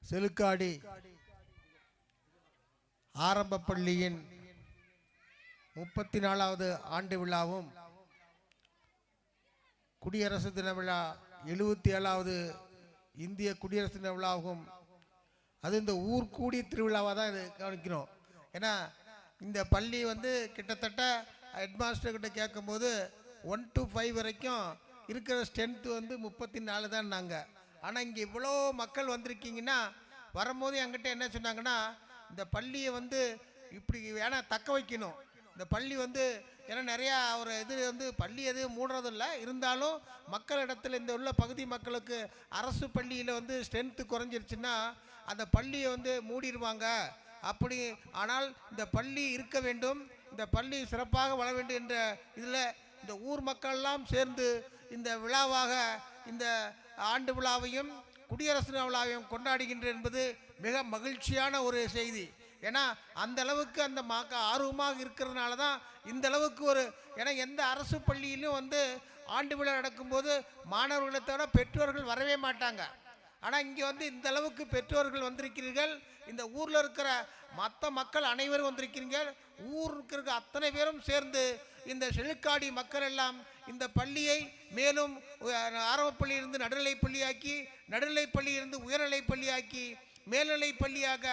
செலுக்காடி ஆரம்ப பள்ளியின் 34வது ஆண்டு விழாவும் குடியரசு தின விழா 77வது இந்திய குடியரசு தின விழாவும் அது இந்த ஊர் கூடி திருவிழாவாக தான் இது கவனிக்கிறோம். ஏன்னா இந்த பள்ளி கிட்டத்தட்ட ஹெட்மாஸ்டர்கிட்ட கேட்கும்போது 1 to 5 வரைக்கும் இருக்கிற ஸ்ட்ரென்த்து 34 தான் நாங்கள். ஆனால் இங்கே இவ்வளோ மக்கள் வந்திருக்கீங்கன்னா வரும்போது என்கிட்ட என்ன சொன்னாங்கன்னா, இந்த பள்ளியை இப்படி வேணா தக்க வைக்கணும். இந்த பள்ளி ஏன்னா நிறையா ஒரு இது பள்ளி எதுவும் மூடுறதில்லை, இருந்தாலும் மக்களிடத்தில் இந்த உள்ள பகுதி மக்களுக்கு அரசு பள்ளியில் ஸ்ட்ரென்த்து குறைஞ்சிருச்சுன்னா அந்த பள்ளியை மூடிடுவாங்க. அப்படி ஆனால் இந்த பள்ளி இருக்க வேண்டும், இந்த பள்ளி சிறப்பாக வளர வேண்டும் என்ற இதில் இந்த ஊர் மக்கள்லாம் சேர்ந்து இந்த விழாவாக இந்த ஆண்டு விழாவையும் குடியரசு விழாவையும் கொண்டாடுகின்ற என்பது மிக மகிழ்ச்சியான ஒரு செய்தி. ஏன்னா அந்த அளவுக்கு அந்த ஆர்வமாக இருக்கிறதுனால தான் இந்த அளவுக்கு ஏன்னா எந்த அரசு பள்ளியிலும் ஆண்டு விழா நடக்கும்போது மாணவர்களை தவிர பெற்றோர்கள் வரவே மாட்டாங்க. ஆனால் இங்கே இந்த அளவுக்கு பெற்றோர்கள் வந்திருக்கிறீர்கள், இந்த ஊரில் இருக்கிற மற்ற மக்கள் அனைவரும் வந்திருக்கிறீர்கள். ஊருக்கு இருக்க அத்தனை பேரும் சேர்ந்து இந்த செலுக்காடி மக்கள் எல்லாம் இந்த பள்ளியை மேலும் ஆரம்ப பள்ளியிலிருந்து நடுநிலை பள்ளியாக்கி, நடுநிலை பள்ளியிலிருந்து உயர்நிலை பள்ளியாக்கி, மேல்நிலை பள்ளியாக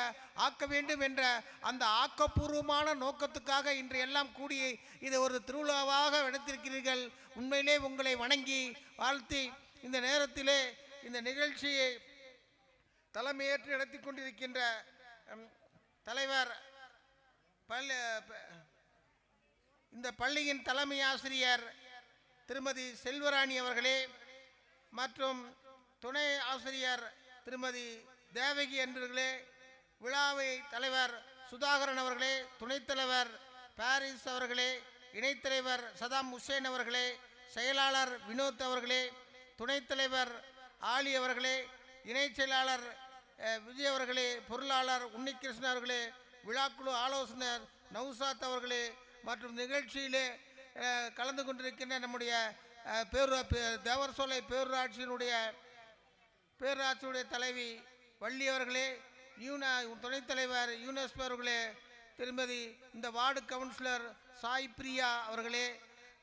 ஆக்க வேண்டும் என்ற அந்த ஆக்கப்பூர்வமான நோக்கத்துக்காக இன்று எல்லாம் கூடி இதை ஒரு திருவிழாவாக நடத்திருக்கிறீர்கள். உண்மையிலே உங்களை வணங்கி வாழ்த்தி இந்த நேரத்திலே இந்த நிகழ்ச்சியை தலைமையேற்று நடத்தி கொண்டிருக்கின்ற தலைவர் இந்த பள்ளியின் தலைமை ஆசிரியர் திருமதி செல்வராணி அவர்களே மற்றும் துணை ஆசிரியர் திருமதி தேவகி என்பவர்களே, விழாவை தலைவர் சுதாகரன் அவர்களே, துணைத் தலைவர் பாரிஸ் அவர்களே, இணைத்தலைவர் சதாம் ஹுசேன் அவர்களே, செயலாளர் வினோத் அவர்களே, துணைத் தலைவர் ஆலி அவர்களே, இணைச் செயலாளர் விஜய் அவர்களே, பொருளாளர் உன்னிகிருஷ்ணன் அவர்களே, விழாக்குழு ஆலோசனர் நௌசாத் அவர்களே மற்றும் நிகழ்ச்சியிலே கலந்து கொண்டிருக்கின்ற நம்முடைய தேவர்சோலை பேரூராட்சியினுடைய தலைவி வள்ளி அவர்களே, துணைத் தலைவர் யூனஸ்போ அவர்களே, திருமதி இந்த வார்டு கவுன்சிலர் சாய் பிரியா அவர்களே,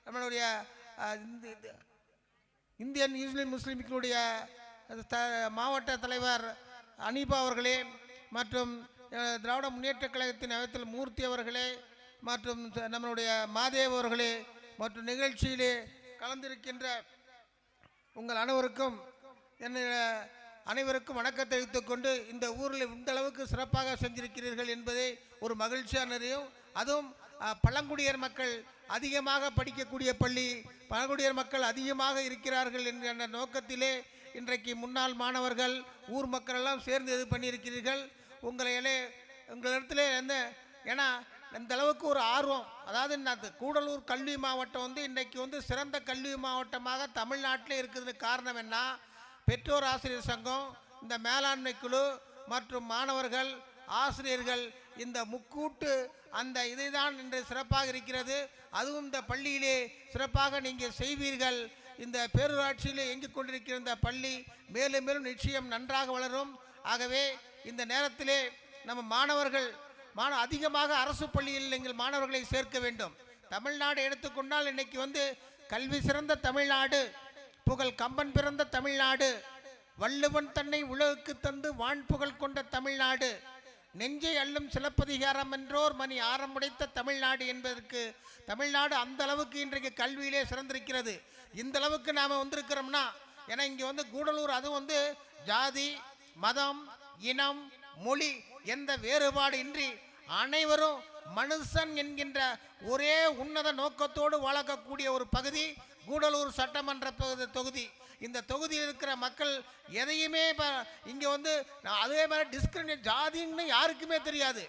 நம்மளுடைய இந்தியன் யூனியன் முஸ்லீம்களுடைய மாவட்ட தலைவர் அனீபா அவர்களே மற்றும் திராவிட முன்னேற்ற கழகத்தின் அமைச்சர் மூர்த்தி அவர்களே மற்றும் நம்மளுடைய மாதேவ் அவர்களே மற்றும் நிகழ்ச்சியிலே கலந்திருக்கின்ற உங்கள் அனைவருக்கும் வணக்கத்தை தெரிவித்துக் கொண்டு, இந்த ஊரில் இந்த அளவுக்கு சிறப்பாக செஞ்சிருக்கிறீர்கள் என்பதை ஒரு மகிழ்ச்சியான நிறையும். அதுவும் பழங்குடியர் மக்கள் அதிகமாக படிக்கக்கூடிய பள்ளி, பழங்குடியர் மக்கள் அதிகமாக இருக்கிறார்கள் என்ற நோக்கத்திலே இன்றைக்கு முன்னாள் மாணவர்கள் ஊர் மக்கள் எல்லாம் சேர்ந்து இது பண்ணியிருக்கிறீர்கள். உங்களிடத்திலே ஏன்னா இந்த அளவுக்கு ஒரு ஆர்வம், அதாவது கூடலூர் கல்வி மாவட்டம் இன்றைக்கு சிறந்த கல்வி மாவட்டமாக தமிழ்நாட்டிலே இருக்கிறதுக்கு காரணம் என்ன? பெற்றோர் ஆசிரியர் சங்கம், இந்த மேலாண்மை குழு மற்றும் மாணவர்கள் ஆசிரியர்கள் இந்த முக்கூட்டு அந்த இதைதான் இன்று சிறப்பாக இருக்கிறது. அதுவும் இந்த பள்ளியிலே சிறப்பாக நீங்கள் செய்வீர்கள். இந்த பேரூராட்சியிலே இயங்கிக் கொண்டிருக்கிற இந்த பள்ளி மேலும் மேலும் நிச்சயம் நன்றாக வளரும். ஆகவே இந்த நேரத்திலே நம்ம மாணவர்கள் அதிகமாக அரசு பள்ளியில் நீங்கள் மாணவர்களை சேர்க்க வேண்டும். தமிழ்நாடு எடுத்துக்கொண்டால் இன்னைக்கு கல்வி சிறந்த தமிழ்நாடு, புகழ் கம்பன் பிறந்த தமிழ்நாடு, வள்ளுவன் தன்னை உலகுக்கு தந்து வான்புகழ் கொண்ட தமிழ்நாடு, நெஞ்சை அள்ளும் சிலப்பதிகாரம் என்றோர் மணி ஆரம்புடைத்த தமிழ்நாடு என்பதற்கு தமிழ்நாடு அந்த அளவுக்கு இன்றைக்கு கல்வியிலே சிறந்திருக்கிறது. இந்த அளவுக்கு நாம் வந்திருக்கிறோம்னா, ஏன்னா இங்கே கூடலூர் அதுவும் ஜாதி மதம் இனம் மொழி எந்த வேறுபாடு இன்றி அனைவரும் மனுஷன் என்கின்ற ஒரே உன்னத நோக்கத்தோடு வளர்க்கக்கூடிய ஒரு பகுதி கூடலூர் சட்டமன்ற தொகுதி. இந்த தொகுதியில் இருக்கிற மக்கள் எதையுமே இங்கே அதே மாதிரி டிஸ்கிரிமினேட் ஜாதின்னு யாருக்குமே தெரியாது.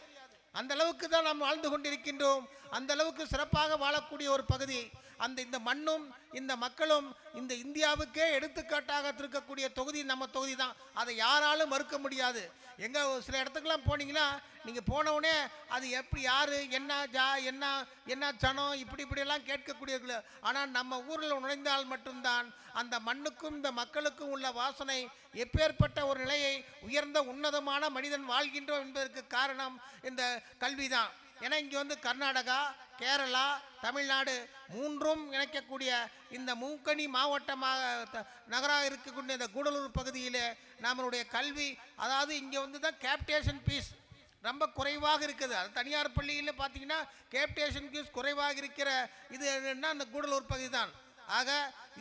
அந்த அளவுக்கு தான் நாம் வாழ்ந்து கொண்டிருக்கின்றோம். அந்த அளவுக்கு சிறப்பாக வாழக்கூடிய ஒரு பகுதி. இந்த மண்ணும் இந்த மக்களும் இந்த இந்தியாவுக்கே எடுத்துக்காட்டாக இருக்கக்கூடிய தொகுதி நம்ம தொகுதி தான். அதை யாராலும் மறுக்க முடியாது. எங்கே சில இடத்துக்கெல்லாம் போனீங்கன்னா நீங்கள் போனவுடனே அது எப்படி யார் என்ன என்ன என்ன சனம் இப்படியெல்லாம் கேட்கக்கூடியது. ஆனால் நம்ம ஊரில் நுழைந்தால் மட்டும்தான் அந்த மண்ணுக்கும் இந்த மக்களுக்கும் உள்ள வாசனை எப்பேற்பட்ட ஒரு நிலையை உயர்ந்த உன்னதமான மனிதன் வாழ்கின்றோம் என்பதற்கு காரணம் இந்த கல்வி தான். ஏன்னா இங்கே வந்து கர்நாடகா, கேரளா, தமிழ்நாடு மூன்றும் இணைக்கக்கூடிய இந்த மூக்கனி மாவட்டமாக நகராக இருக்கக்கூடிய இந்த கூடலூர் பகுதியில் நம்மளுடைய கல்வி, அதாவது இங்கே வந்து தான் கேப்டேஷன் ஃபீஸ் ரொம்ப குறைவாக இருக்குது. அது தனியார் பள்ளியில் பார்த்தீங்கன்னா கேப்டேஷன் ஃபீஸ் குறைவாக இருக்கிற இது என்னன்னா அந்த கூடலூர் பகுதி தான். ஆக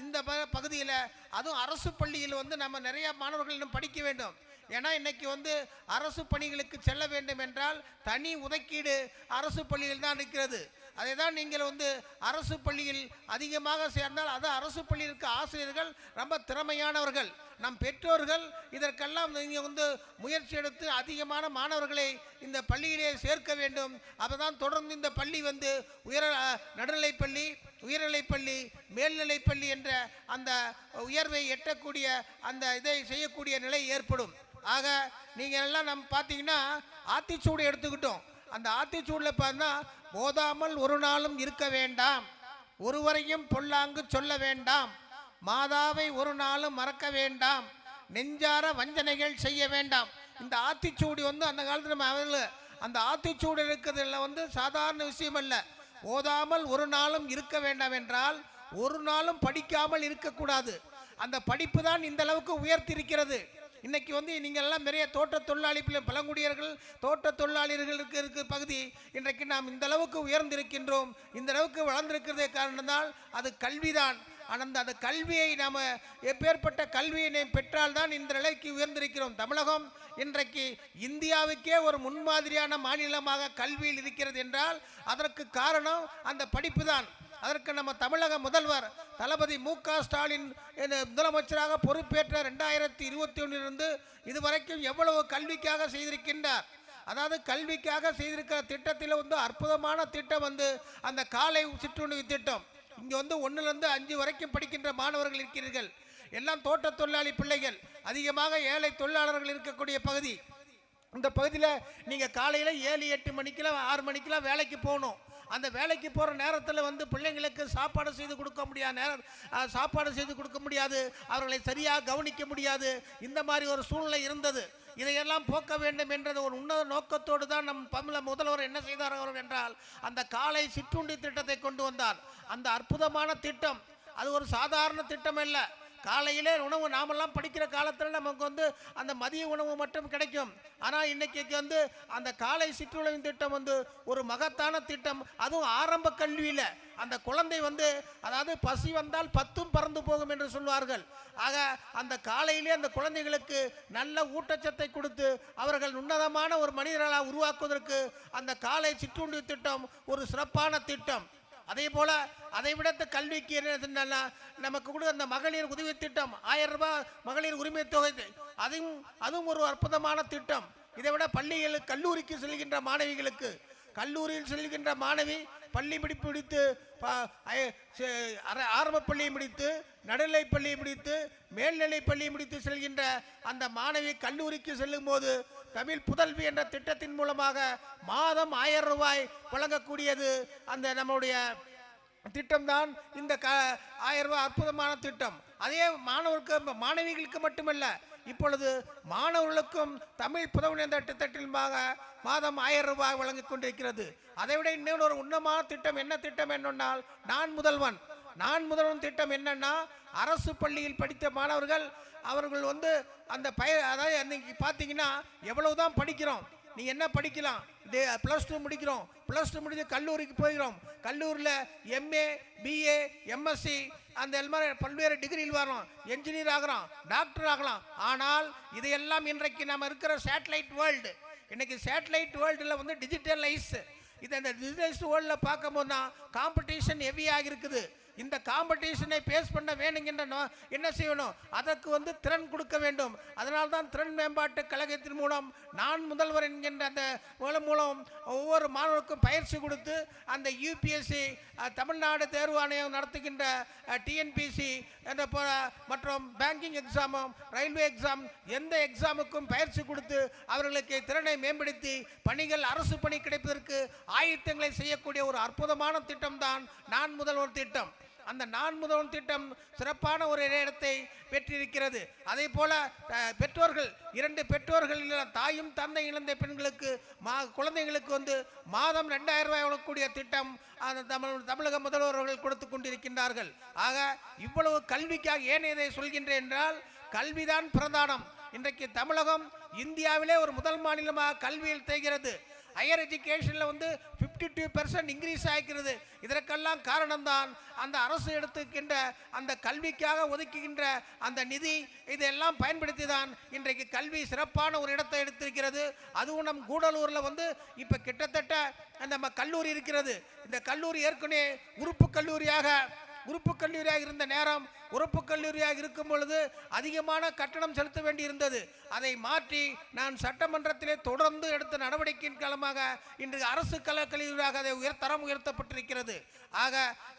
இந்த பகுதியில் அதுவும் அரசு பள்ளியில் வந்து நம்ம நிறைய மாணவர்கள் இன்னும் படிக்க வேண்டும். ஏன்னா இன்னைக்கு வந்து அரசு பணிகளுக்கு செல்ல வேண்டும் என்றால் தனி ஒதுக்கீடு அரசு பள்ளியில் தான் இருக்கிறது. அதை தான் நீங்கள் வந்து அரசு பள்ளியில் அதிகமாக சேர்ந்தால் அது அரசு பள்ளியில் இருக்க ஆசிரியர்கள் ரொம்ப திறமையானவர்கள். நம் பெற்றோர்கள் இதற்கெல்லாம் நீங்கள் வந்து முயற்சி எடுத்து அதிகமான மாணவர்களை இந்த பள்ளியிலே சேர்க்க வேண்டும். அப்போ தான் தொடர்ந்து இந்த பள்ளி வந்து நடுநிலைப்பள்ளி, உயர்நிலைப்பள்ளி, மேல்நிலைப்பள்ளி என்ற அந்த உயர்வை எட்டக்கூடிய அந்த இதை செய்யக்கூடிய நிலை ஏற்படும். ஆக நீங்கள் எல்லாம் நம்ம பார்த்தீங்கன்னா ஆத்திச்சூடு எடுத்துக்கிட்டோம். அந்த ஆத்திச்சூடில் பார்த்தா போதாமல் ஒரு நாளும் இருக்க வேண்டாம், ஒருவரையும் பொல்லாங்கு சொல்ல வேண்டாம், மாதாவை ஒரு நாளும் மறக்க வேண்டாம், நெஞ்சார வஞ்சனைகள் செய்ய வேண்டாம். இந்த ஆத்திச்சூடி வந்து அந்த காலத்தில் நம்ம அவர்கள் அந்த ஆத்திச்சூடு இருக்கிறதுல வந்து சாதாரண விஷயம் அல்ல. ஓதாமல் ஒரு நாளும் இருக்க வேண்டாம் என்றால் ஒரு நாளும் படிக்காமல் இருக்கக்கூடாது. அந்த படிப்பு தான் இந்த அளவுக்கு உயர்த்திருக்கிறது. இன்னைக்கு வந்து நீங்கள் எல்லாம் நிறைய தோட்ட தொழிலாளி பழங்குடியர்கள், தோட்ட தொழிலாளர்களுக்கு இருக்க பகுதி இன்றைக்கு நாம் இந்த அளவுக்கு உயர்ந்திருக்கின்றோம், இந்த அளவுக்கு வளர்ந்திருக்கிறதே காரணத்தால் அது கல்விதான். ஆனால் அந்த கல்வியை நாம் எப்பேற்பட்ட கல்வியினை பெற்றால்தான் இந்த நிலைக்கு உயர்ந்திருக்கிறோம். தமிழகம் இன்றைக்கு இந்தியாவுக்கே ஒரு முன்மாதிரியான மாநிலமாக கல்வியில் இருக்கிறது என்றால் அதற்கு காரணம் அந்த படிப்பு தான். அதற்கு நம்ம தமிழக முதல்வர் தளபதி மு.க. ஸ்டாலின் முதலமைச்சராக பொறுப்பேற்ற 2021 இதுவரைக்கும் எவ்வளவு கல்விக்காக செய்திருக்கின்றார். அதாவது கல்விக்காக செய்திருக்கிற திட்டத்தில் வந்து அற்புதமான திட்டம் வந்து அந்த காலை சிற்றுண்டி திட்டம். இங்கே வந்து 1லேருந்து 5 வரைக்கும் படிக்கின்ற மாணவர்கள் இருக்கிறீர்கள். எல்லாம் தோட்ட தொழிலாளி பிள்ளைகள், அதிகமாக ஏழை தொழிலாளர்கள் இருக்கக்கூடிய பகுதி. இந்த பகுதியில் நீங்கள் காலையில் 7-8 மணிக்கெல்லாம் 6 மணிக்கெல்லாம் வேலைக்கு போகணும். அந்த வேலைக்கு போகிற நேரத்தில் வந்து பிள்ளைங்களுக்கு சாப்பாடு செய்து கொடுக்க முடியாது, அவர்களை சரியாக கவனிக்க முடியாது. இந்த மாதிரி ஒரு சூழ்நிலை இருந்தது. இதையெல்லாம் போக்க வேண்டும் என்றது ஒரு உன்னத நோக்கத்தோடு தான் நம் தமிழக முதல்வர் என்ன செய்தார் அவர் என்றால் அந்த காலை சிற்றுண்டி திட்டத்தை கொண்டு வந்தார். அந்த அற்புதமான திட்டம் அது ஒரு சாதாரண திட்டம் அல்ல. காலையிலே உணவு நாமெல்லாம் படிக்கிற காலத்தில் நமக்கு வந்து அந்த மதிய உணவு மட்டும் கிடைக்கும். ஆனால் இன்னைக்கு வந்து அந்த காலை சிற்றுணவு திட்டம் வந்து ஒரு மகத்தான திட்டம். அதுவும் ஆரம்ப கல்வியில் அந்த குழந்தை வந்து அதாவது பசி வந்தால் 10ம் பறந்து போகும் என்று சொல்வார்கள். ஆக அந்த காலையிலே அந்த குழந்தைகளுக்கு நல்ல ஊட்டச்சத்தை கொடுத்து அவர்கள் உன்னதமான ஒரு மனிதர்களாக உருவாக்குவதற்கு அந்த காலை சிற்றுண்டி திட்டம் ஒரு சிறப்பான திட்டம். அதே போல் அதை விட கல்விக்கு என்ன நமக்கு கூட அந்த மகளிர் உதவி திட்டம் 1000 ரூபாய் மகளிர் உரிமை தொகை, அதுவும் ஒரு அற்புதமான திட்டம். இதை விட பள்ளிகளுக்கு கல்லூரிக்கு செல்கின்ற மாணவிகளுக்கு, கல்லூரியில் செல்கின்ற மாணவி பள்ளி முடித்து ஆரம்ப பள்ளியை முடித்து நடுநிலை பள்ளியை முடித்து மேல்நிலை பள்ளியை முடித்து செல்கின்ற அந்த மாணவி கல்லூரிக்கு செல்லும் போது தமிழ் புதல்வி என்ற திட்டத்தின் மூலமாக மாதம் 1000 ரூபாய் வழங்கக்கூடியது அந்த நம்முடைய திட்டம்தான். இந்த 1000 ரூபாய் அற்புதமான திட்டம். அதே மாணவர்களுக்கு மாணவிகளுக்கு மட்டுமல்ல, இப்பொழுது மாணவர்களுக்கும் தமிழ் புதல்வி என்ற திட்டத்தின் மாதம் 1000 ரூபாய் வழங்கிக் கொண்டிருக்கிறது. அதைவிட இன்னொரு ஒரு உன்னதமான திட்டம் என்ன திட்டம் என்னென்னால் நான் முதல்வன் திட்டம் என்னன்னா அரசு பள்ளியில் படித்த மாணவர்கள் அவர்கள் வந்து அந்த அதாவது இன்னைக்கு பார்த்தீங்கன்னா எவ்வளவுதான் படிக்கிறோம், நீ என்ன படிக்கலாம், +2 முடிக்கிறோம், +2 முடிஞ்சு கல்லூரிக்கு போகிறோம், கல்லூரியில் MA BA MSc அந்த மாதிரி பல்வேறு டிகிரியில் வரோம், என்ஜினியர் ஆகிறோம், டாக்டர் ஆகலாம். ஆனால் இதையெல்லாம் இன்றைக்கு நம்ம இருக்கிற சேட்டலைட் வேர்ல்டு, இன்னைக்கு சேட்டலைட் வேர்ல்டில் வந்து டிஜிட்டலைஸ், இந்த டிஜிட்டலைஸ் வேர்ல்டில் பார்க்கும்போது தான் காம்படிஷன் ஹெவியாக இருக்குது. இந்த காம்படிஷனை பேஸ் பண்ண வேணுங்கின்ற என்ன செய்யணும், அதற்கு வந்து திறன் கொடுக்க வேண்டும். அதனால்தான் திறன் மேம்பாட்டு கழகத்தின் மூலம் நான் முதல்வர் என்கின்ற அந்த மூலம் ஒவ்வொரு மாணவருக்கும் பயிற்சி கொடுத்து அந்த யூபிஎஸ்சி தமிழ்நாடு தேர்வு ஆணையம் நடத்துகின்ற டிஎன்பிசி மற்றும் பேங்கிங் எக்ஸாமும் ரயில்வே எக்ஸாம் எந்த எக்ஸாமுக்கும் பயிற்சி கொடுத்து அவர்களுக்கு திறனை மேம்படுத்தி பணிகள் அரசு பணி கிடைப்பதற்கு ஆயத்தங்களை செய்யக்கூடிய ஒரு அற்புதமான திட்டம் தான் நான் முதல்வர் திட்டம். அந்த நான் முதல்வர் திட்டம் சிறப்பான ஒரு இடத்தை பெற்றிருக்கிறது. அதே போல பெற்றோர்கள் 2 பெற்றோர்கள் தாயும் தந்தை இழந்த பெண்களுக்கு குழந்தைகளுக்கு வந்து மாதம் 2000 ரூபாய் வழங்கக்கூடிய திட்டம் தமிழக முதல்வர்கள் கொடுத்து கொண்டிருக்கின்றார்கள். ஆக இவ்வளவு கல்விக்காக ஏன் இதை சொல்கின்றேன் என்றால், கல்விதான் பிரதானம். இன்றைக்கு தமிழகம் இந்தியாவிலே ஒரு முதல் மாநிலமாக கல்வியில் தேய்கிறது. ஹையர் எஜுகேஷனில் வந்து 52% இன்க்ரீஸ் ஆகிக்கிறது. இதற்கெல்லாம் காரணம்தான் அந்த அரசு எடுத்துக்கின்ற அந்த கல்விக்காக ஒதுக்குகின்ற அந்த நிதி, இதெல்லாம் பயன்படுத்தி தான் இன்றைக்கு கல்வி சிறப்பான ஒரு இடத்தை எடுத்திருக்கிறது. அதுவும் நம் கூடலூரில் வந்து இப்போ கிட்டத்தட்ட நம்ம கல்லூரி இருக்கிறது. இந்த கல்லூரி ஏற்கனவே உறுப்பு கல்லூரியாக இருந்த நேரம், உறுப்பு கல்லூரியாக இருக்கும் பொழுது அதிகமான கட்டணம் செலுத்த வேண்டி இருந்தது. அதை மாற்றி நான் சட்டமன்றத்திலே தொடர்ந்து எடுத்த நடவடிக்கையின் காலமாக இன்று அரசு கல்லூரியாக அதை தரம் உயர்த்தப்பட்டிருக்கிறது. ஆக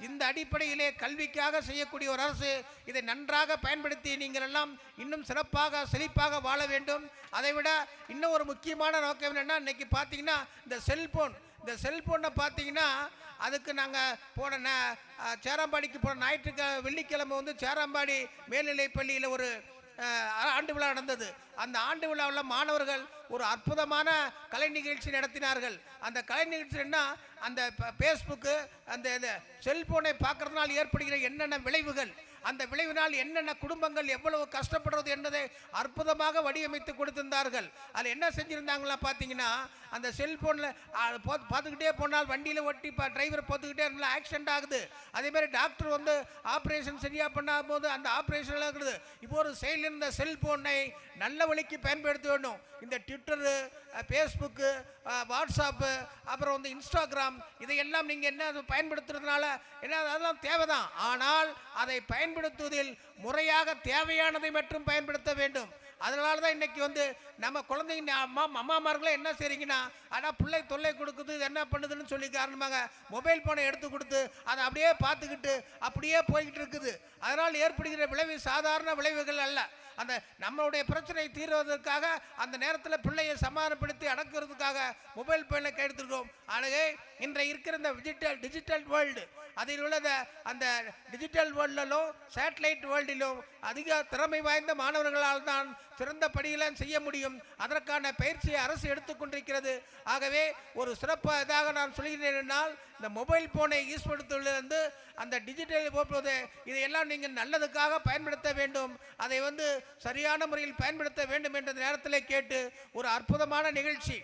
இந்த அடிப்படையிலே கல்விக்காக செய்யக்கூடிய ஒரு அரசு இதை நன்றாக பயன்படுத்தி நீங்கள் எல்லாம் இன்னும் சிறப்பாக செழிப்பாக வாழ வேண்டும். அதைவிட இன்னும் ஒரு முக்கியமான நோக்கம் என்னென்னா, இன்னைக்கு பார்த்தீங்கன்னா இந்த செல்போனை பார்த்தீங்கன்னா, அதுக்கு நாங்கள் போன சேரம்பாடிக்கு போன வெள்ளிக்கிழமை வந்து சேரம்பாடி மேல்நிலைப் பள்ளியில் ஒரு ஆண்டு விழா நடந்தது. அந்த ஆண்டு விழாவில் மாணவர்கள் ஒரு அற்புதமான கலை நிகழ்ச்சி நடத்தினார்கள். அந்த கலை நிகழ்ச்சி என்ன, அந்த ஃபேஸ்புக்கு அந்த செல்போனை பார்க்கறதுனால் ஏற்படுகிற என்னென்ன விளைவுகள், அந்த விளைவினால் என்னென்ன குடும்பங்கள் எவ்வளவு கஷ்டப்படுறது என்பதை அற்புதமாக வடிவமைத்து கொடுத்திருந்தார்கள். அதில் என்ன செஞ்சுருந்தாங்களா பார்த்தீங்கன்னா, அந்த செல்ஃபோனில் பார்த்துக்கிட்டே போனால் வண்டியில் ஒட்டி டிரைவர் பார்த்துக்கிட்டே இருந்தால் ஆக்சிடென்ட் ஆகுது. அதேமாதிரி டாக்டர் வந்து ஆப்ரேஷன் சரியாக பண்ணாத போது அந்த ஆப்ரேஷன் ஆகுது. இப்போ ஒரு செயல் இருந்த செல்ஃபோனை நல்ல வழிக்கு பயன்படுத்த வேண்டும். இந்த ட்விட்டரு, ஃபேஸ்புக்கு, வாட்ஸ்அப்பு, அப்புறம் வந்து இன்ஸ்டாகிராம், இதையெல்லாம் நீங்கள் என்ன பயன்படுத்துறதுனால என்ன அதெல்லாம் தேவைதான். ஆனால் அதை பயன்படுத்துவதில் முறையாக தேவையானதை மட்டும் பயன்படுத்த வேண்டும். அதனால தான் இன்றைக்கி வந்து நம்ம குழந்தைங்க அம்மாமார்களே என்ன செய்றீங்கன்னா, ஆனால் பிள்ளை தொல்லை கொடுக்குது, இது என்ன பண்ணுதுன்னு சொல்லி காரணமாக மொபைல் ஃபோனை எடுத்து கொடுத்து அதை அப்படியே பார்த்துக்கிட்டு அப்படியே போய்கிட்டு இருக்குது. அதனால் ஏற்படுகிற விளைவு சாதாரண விளைவுகள் அல்ல. அந்த நம்மளுடைய பிரச்சனை தீர்வதற்காக அந்த நேரத்தில் பிள்ளையை சமாதானப்படுத்தி அடக்கிறதுக்காக மொபைல் ஃபோனை எடுத்துருக்கோம். ஆகவே இன்றைய இருக்கிற இந்த டிஜிட்டல் வேர்ல்டு, அதில் உள்ளத அந்த டிஜிட்டல் வேர்ல்டிலும் சேட்டலைட் வேர்ல்டிலும் அதிக திறமை வாய்ந்த மாணவர்களால் தான் சிறந்த படியெல்லாம் செய்ய முடியும். அதற்கான பயிற்சியை அரசு எடுத்துக்கொண்டிருக்கிறது. ஆகவே ஒரு சிறப்பு இதாக நான் சொல்கிறேன் என்றால், இந்த மொபைல் ஃபோனை யூஸ் படுத்துவதிலிருந்து அந்த டிஜிட்டல் போக்குவது இதையெல்லாம் நீங்கள் நல்லதுக்காக பயன்படுத்த வேண்டும். அதை வந்து சரியான முறையில் பயன்படுத்த வேண்டும் என்ற நேரத்தில் கேட்டு ஒரு அற்புதமான நிகழ்ச்சி.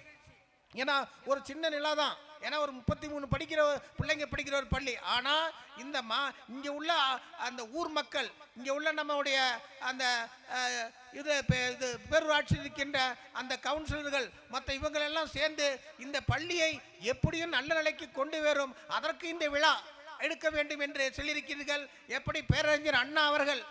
ஏன்னா ஒரு சின்ன நிலா தான், ஏன்னா ஒரு 33 பிள்ளைங்க படிக்கிற ஒரு பள்ளி. ஆனால் இந்த இங்கே உள்ள அந்த ஊர் மக்கள், இங்கே உள்ள நம்மளுடைய அந்த இது பேரூராட்சி இருக்கின்ற அந்த கவுன்சிலர்கள் மற்ற இவங்களெல்லாம் சேர்ந்து இந்த பள்ளியை எப்படியும் நல்ல நிலைக்கு கொண்டு வரும், அதற்கு இந்த விழா எடுக்க வேண்டும் என்று சொல்லியிருக்கிறீர்கள். எப்படி பேரறிஞர் அண்ணா அவர்கள்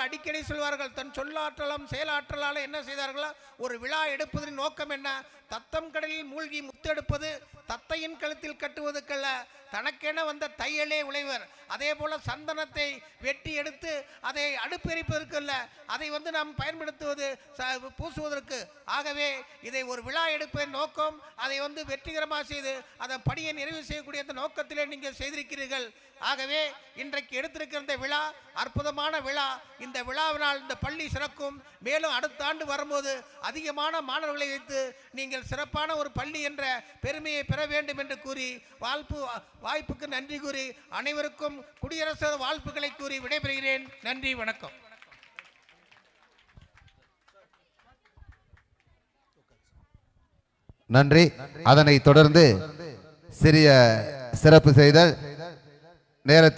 அடிக்கடி சொல்வார்கள், தன் சொல்லாற்றலும் செயலாற்றலால் என்ன செய்தார்களோ ஒரு விழா எடுப்பதன் நோக்கம் என்ன, தத்தம் கடலில் மூழ்கி முத்தெடுப்பது தத்தையின் கழுத்தில் கட்டுவதற்கல்ல, தனக்கென வந்த தையலே உழைவர். அதே போல சந்தனத்தை வெட்டி எடுத்து அதை அடுப்பெரிப்பதற்கல்ல, அதை வந்து நாம் பயன்படுத்துவது பூசுவதற்கு. ஆகவே இதை ஒரு விழா எடுப்பதன் நோக்கம், அதை வந்து வெற்றிகரமாக செய்து அதன் பணியை நிறைவு செய்யக்கூடிய அந்த நோக்கத்திலே நீங்கள் செய்திருக்கிறீர்கள். ஆகவே இன்றைக்கு எடுத்திருக்கிற இந்த விழா அற்புதமான விழா. இந்த விழாவினால் இந்த பள்ளி சிறக்கும். மேலும் அடுத்த ஆண்டு வரும்போது அதிகமான மாணவர்களை வைத்து நீங்கள் சிறப்பான ஒரு பள்ளி என்ற பெருமையை பெற வேண்டும் என்று கூறி வாய்ப்புக்கு நன்றி கூறி அனைவருக்கும் குடியரசு வாழ்த்துக்களை கூறி விடைபெறுகிறேன். நன்றி, வணக்கம். நன்றி. அதனை தொடர்ந்து சிறிய சிறப்பு செய்தல் நேரத்தில்